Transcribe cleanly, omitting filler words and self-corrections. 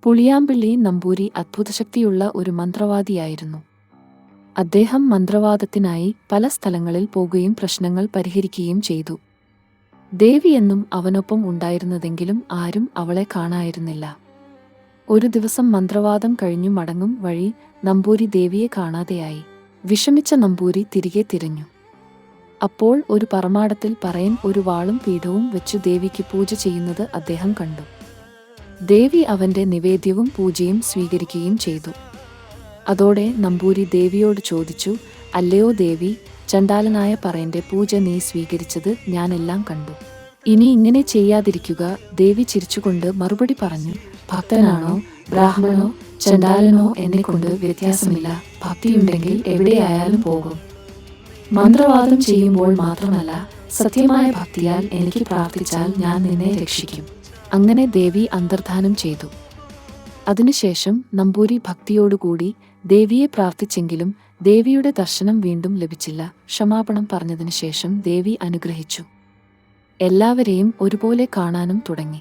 പുളിയാമ്പിള്ളി നമ്പൂരി അത്ഭുതശക്തിയുള്ള ഒരു മന്ത്രവാദിയായിരുന്നു. അദ്ദേഹം മന്ത്രവാദത്തിനായി പല സ്ഥലങ്ങളിൽ പോകുകയും പ്രശ്നങ്ങൾ പരിഹരിക്കുകയും ചെയ്തു. ദേവി എന്നും അവനൊപ്പം ഉണ്ടായിരുന്നതെങ്കിലും ആരും അവളെ കാണായിരുന്നില്ല. ഒരു ദിവസം മന്ത്രവാദം കഴിഞ്ഞു മടങ്ങും വഴി നമ്പൂരി ദേവിയെ കാണാതെയായി. വിഷമിച്ച നമ്പൂരി തിരികെ തിരിഞ്ഞു. അപ്പോൾ ഒരു പറമാടത്തിൽ പറയൻ ഒരു വാളും പീഠവും വെച്ചു ദേവിക്ക് പൂജ ചെയ്യുന്നത് അദ്ദേഹം കണ്ടു. ദേവി അവന്റെ നിവേദ്യവും പൂജയും സ്വീകരിക്കുകയും ചെയ്തു. അതോടെ നമ്പൂരി ദേവിയോട് ചോദിച്ചു, "അല്ലയോ ദേവി, ചണ്ടാലനായ പറയന്റെ പൂജ നീ സ്വീകരിച്ചത് ഞാനെല്ലാം കണ്ടു. ഇനി ഇങ്ങനെ ചെയ്യാതിരിക്കുക." ദേവി ചിരിച്ചുകൊണ്ട് മറുപടി പറഞ്ഞു, "ഭക്തനാണോ ബ്രാഹ്മണനോ ചണ്ടാലനോ എന്നെക്കൊണ്ട് വ്യത്യാസമില്ല. ഭക്തിയുണ്ടെങ്കിൽ എവിടെയായാലും പോകും. മന്ത്രവാദം ചെയ്യുമ്പോൾ മാത്രമല്ല, സത്യമായ ഭക്തിയാൽ എനിക്ക് പ്രാർത്ഥിച്ചാൽ ഞാൻ നിന്നെ രക്ഷിക്കും." അങ്ങനെ ദേവി അന്തർധാനം ചെയ്തു. അതിനുശേഷം നമ്പൂരി ഭക്തിയോടുകൂടി ദേവിയെ പ്രാർത്ഥിച്ചെങ്കിലും ദേവിയുടെ ദർശനം വീണ്ടും ലഭിച്ചില്ല. ക്ഷമാപണം പറഞ്ഞതിനു ശേഷം ദേവി അനുഗ്രഹിച്ചു. എല്ലാവരെയും ഒരുപോലെ കാണാനും തുടങ്ങി.